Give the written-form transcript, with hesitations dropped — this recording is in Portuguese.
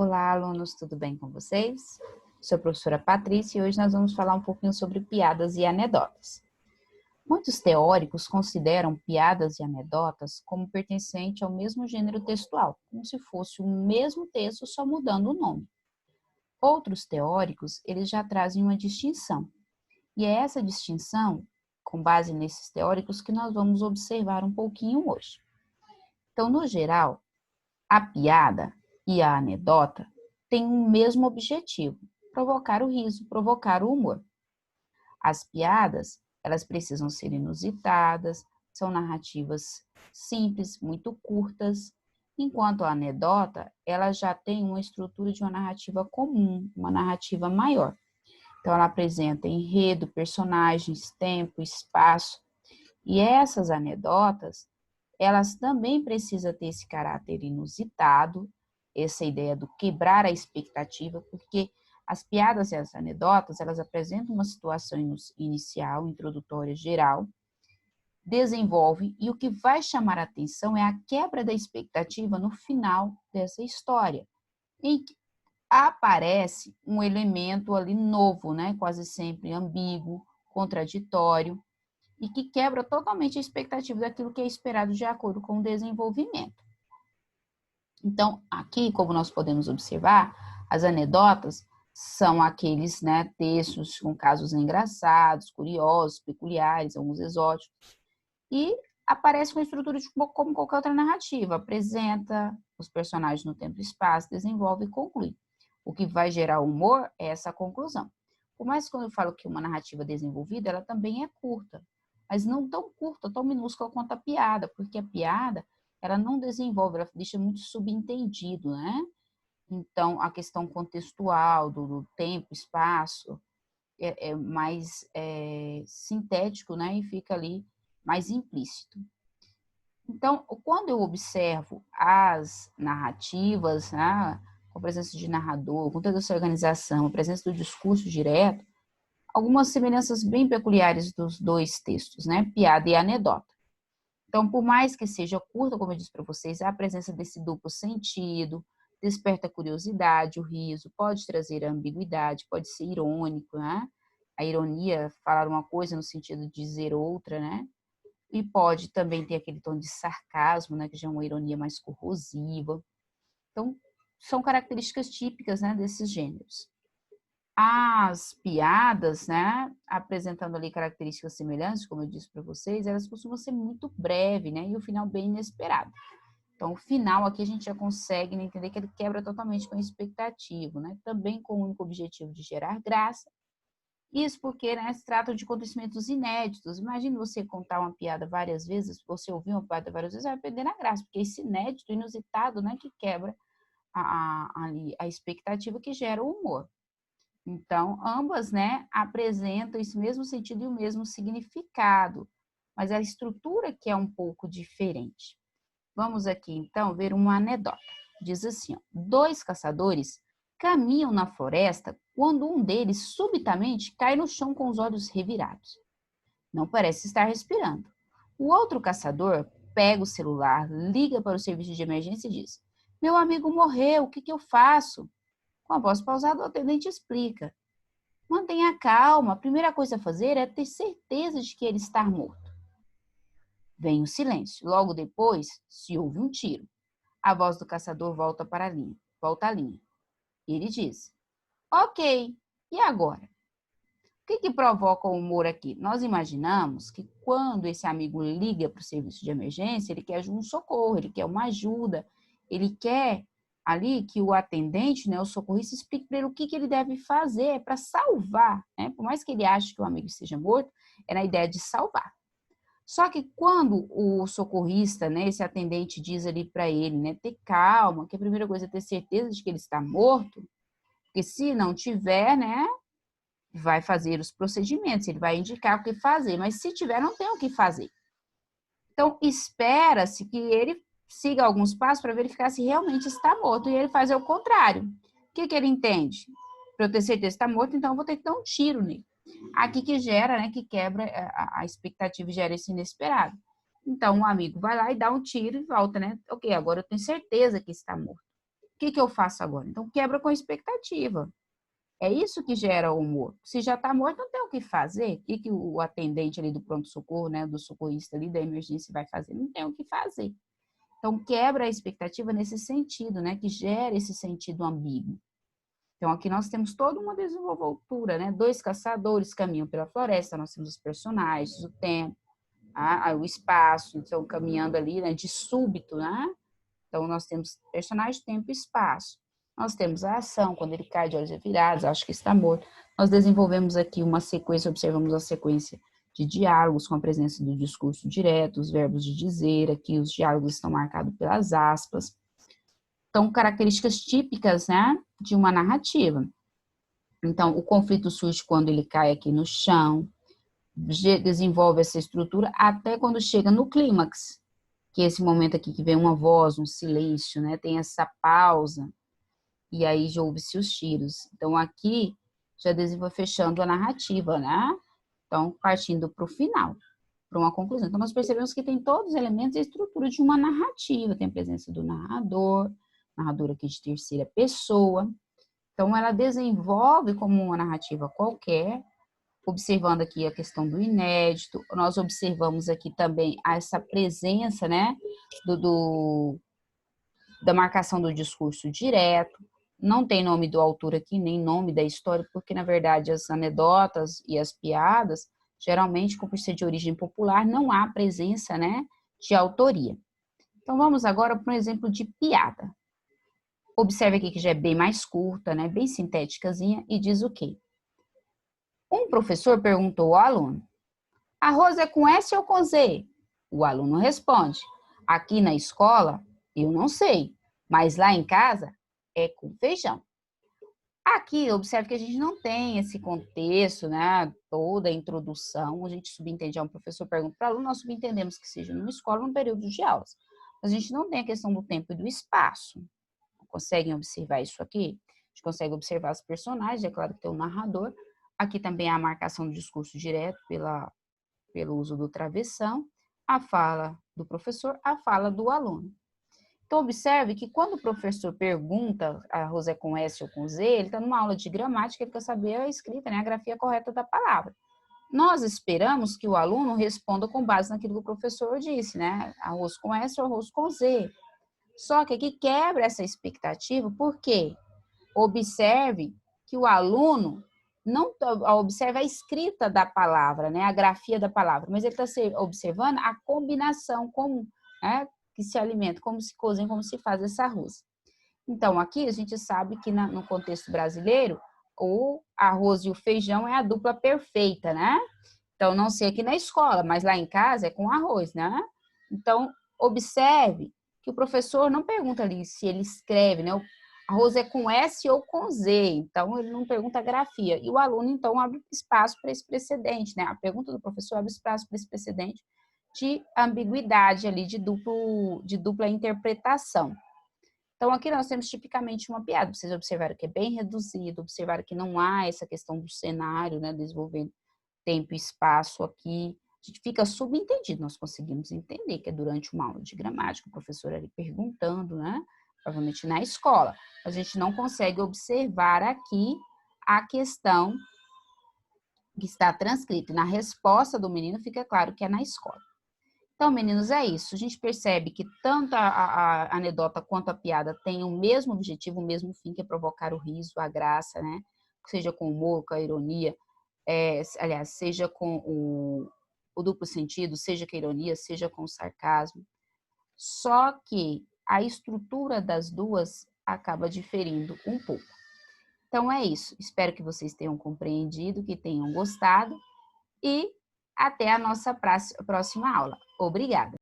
Olá, alunos, tudo bem com vocês? Sou a professora Patrícia e hoje nós vamos falar um pouquinho sobre piadas e anedotas. Muitos teóricos consideram piadas e anedotas como pertencente ao mesmo gênero textual, como se fosse o mesmo texto, só mudando o nome. Outros teóricos, eles já trazem uma distinção, e é essa distinção, com base nesses teóricos, que nós vamos observar um pouquinho hoje. Então, no geral, a piada e a anedota têm o mesmo objetivo: provocar o riso, provocar o humor. As piadas, elas precisam ser inusitadas, são narrativas simples, muito curtas, enquanto a anedota, ela já tem uma estrutura de uma narrativa comum, uma narrativa maior. Então, ela apresenta enredo, personagens, tempo, espaço, e essas anedotas, elas também precisam ter esse caráter inusitado, essa ideia do quebrar a expectativa, porque as piadas e as anedotas, elas apresentam uma situação inicial, introdutória, geral, desenvolvem, e o que vai chamar a atenção é a quebra da expectativa no final dessa história, em que aparece um elemento ali novo, né? Quase sempre ambíguo, contraditório, e que quebra totalmente a expectativa daquilo que é esperado de acordo com o desenvolvimento. Então, aqui, como nós podemos observar, as anedotas são aqueles, né, textos com casos engraçados, curiosos, peculiares, alguns exóticos, e aparece com a estrutura como qualquer outra narrativa, apresenta os personagens no tempo e espaço, desenvolve e conclui. O que vai gerar humor é essa conclusão. Por mais que quando eu falo que uma narrativa desenvolvida, ela também é curta, mas não tão curta, tão minúscula quanto a piada, porque a piada, ela não desenvolve, ela deixa muito subentendido, né? Então, a questão contextual, do tempo, espaço, é mais sintético, né? E fica ali mais implícito. Então, quando eu observo as narrativas, né, com a presença de narrador, com toda essa organização, a presença do discurso direto, algumas semelhanças bem peculiares dos dois textos, né, piada e anedota. Então, por mais que seja curta, como eu disse para vocês, a presença desse duplo sentido desperta a curiosidade, o riso, pode trazer a ambiguidade, pode ser irônico, né? A ironia, falar uma coisa no sentido de dizer outra, né? E pode também ter aquele tom de sarcasmo, né, que já é uma ironia mais corrosiva. Então, são características típicas, né, desses gêneros. As piadas, né, apresentando ali características semelhantes, como eu disse para vocês, elas costumam ser muito breve, né, e o final bem inesperado. Então, o final aqui a gente já consegue, né, entender que ele quebra totalmente com a expectativa, né, também com o único objetivo de gerar graça. Isso porque, né, se trata de acontecimentos inéditos. Imagina você contar uma piada várias vezes, você ouvir uma piada várias vezes, vai perder a graça, porque é esse inédito, inusitado, né, que quebra a expectativa, que gera o humor. Então, ambas, né, apresentam esse mesmo sentido e o mesmo significado, mas a estrutura que é um pouco diferente. Vamos aqui, então, ver uma anedota. Diz assim, ó, 2 caçadores caminham na floresta quando um deles subitamente cai no chão com os olhos revirados. Não parece estar respirando. O outro caçador pega o celular, liga para o serviço de emergência e diz: "Meu amigo morreu, o que eu faço?" Com a voz pausada, o atendente explica: "Mantenha calma, a primeira coisa a fazer é ter certeza de que ele está morto." Vem o silêncio. Logo depois, se ouve um tiro. A voz do caçador volta à linha. Ele diz: "Ok, e agora?" O que provoca o humor aqui? Nós imaginamos que quando esse amigo liga para o serviço de emergência, ele quer um socorro, ele quer uma ajuda, ele quer ali que o atendente, né, o socorrista, explique para ele o que ele deve fazer para salvar, né? Por mais que ele ache que o amigo esteja morto, é na ideia de salvar. Só que quando o socorrista, né, esse atendente diz ali para ele, né, ter calma, que a primeira coisa é ter certeza de que ele está morto, porque se não tiver, né, vai fazer os procedimentos, ele vai indicar o que fazer, mas se tiver, não tem o que fazer. Então, espera-se que ele siga alguns passos para verificar se realmente está morto, e ele faz o contrário. O que ele entende? Para eu ter certeza que está morto, então eu vou ter que dar um tiro nele. Aqui que gera, né, que quebra a expectativa e gera esse inesperado. Então, o amigo vai lá e dá um tiro e volta, né? Ok, agora eu tenho certeza que está morto. que eu faço agora? Então, quebra com a expectativa. É isso que gera o humor. Se já está morto, não tem o que fazer. O que o atendente ali do pronto-socorro, né, do socorrista ali da emergência vai fazer? Não tem o que fazer. Então, quebra a expectativa nesse sentido, né, que gera esse sentido ambíguo. Então, aqui nós temos toda uma desenvoltura, né? 2 caçadores caminham pela floresta, nós temos os personagens, o tempo, o espaço, então, caminhando ali, né, de súbito, né? Então, nós temos personagem, tempo e espaço. Nós temos a ação, quando ele cai de olhos virados, acho que está morto. Nós desenvolvemos aqui uma sequência, observamos a sequência de diálogos com a presença do discurso direto, os verbos de dizer, aqui os diálogos estão marcados pelas aspas. Então, características típicas, né, de uma narrativa. Então, o conflito surge quando ele cai aqui no chão, desenvolve essa estrutura até quando chega no clímax, que é esse momento aqui que vem uma voz, um silêncio, né, tem essa pausa, e aí já ouve-se os tiros. Então, aqui já desenvolve fechando a narrativa, né? Então, partindo para o final, para uma conclusão. Então, nós percebemos que tem todos os elementos e a estrutura de uma narrativa. Tem a presença do narrador aqui de terceira pessoa. Então, ela desenvolve como uma narrativa qualquer, observando aqui a questão do inédito. Nós observamos aqui também essa presença, né, da marcação do discurso direto. Não tem nome do autor aqui, nem nome da história, porque, na verdade, as anedotas e as piadas, geralmente, por ser de origem popular, não há presença, né, de autoria. Então, vamos agora para um exemplo de piada. Observe aqui que já é bem mais curta, né, bem sintéticazinha, e diz o quê? Um professor perguntou ao aluno, arroz é com S ou com Z? O aluno responde, aqui na escola, eu não sei, mas lá em casa é com feijão. Aqui, observe que a gente não tem esse contexto, né, toda a introdução, a gente subentende, um professor pergunta para o aluno, nós subentendemos que seja numa escola, num período de aulas. Mas a gente não tem a questão do tempo e do espaço. Conseguem observar isso aqui? A gente consegue observar os personagens, é claro que tem o narrador. Aqui também há a marcação do discurso direto pelo uso do travessão, a fala do professor, a fala do aluno. Então, observe que quando o professor pergunta arroz é com S ou com Z, ele está numa aula de gramática, ele quer saber a escrita, né, a grafia correta da palavra. Nós esperamos que o aluno responda com base naquilo que o professor disse, né? Arroz com S ou arroz com Z. Só que aqui quebra essa expectativa, porque observe que o aluno não observa a escrita da palavra, né, a grafia da palavra, mas ele está observando a combinação, como, né, que se alimenta, como se cozinha, como se faz esse arroz. Então, aqui a gente sabe que no contexto brasileiro, o arroz e o feijão é a dupla perfeita, né? Então, não sei aqui na escola, mas lá em casa é com arroz, né? Então, observe que o professor não pergunta ali se ele escreve, né? O arroz é com S ou com Z, então ele não pergunta a grafia. E o aluno, então, abre espaço para esse precedente, né? A pergunta do professor abre espaço para esse precedente de ambiguidade ali, de dupla interpretação. Então, aqui nós temos tipicamente uma piada. Vocês observaram que é bem reduzido, observaram que não há essa questão do cenário, né? Desenvolvendo tempo e espaço aqui. A gente fica subentendido, nós conseguimos entender que é durante uma aula de gramática, o professor ali perguntando, né? Provavelmente na escola. A gente não consegue observar aqui a questão que está transcrita. Na resposta do menino fica claro que é na escola. Então, meninos, é isso. A gente percebe que tanto a anedota quanto a piada têm o mesmo objetivo, o mesmo fim, que é provocar o riso, a graça, né? Seja com humor, com a ironia, aliás, seja com o duplo sentido, seja com a ironia, seja com o sarcasmo. Só que a estrutura das duas acaba diferindo um pouco. Então, é isso. Espero que vocês tenham compreendido, que tenham gostado e até a nossa próxima aula. Obrigada!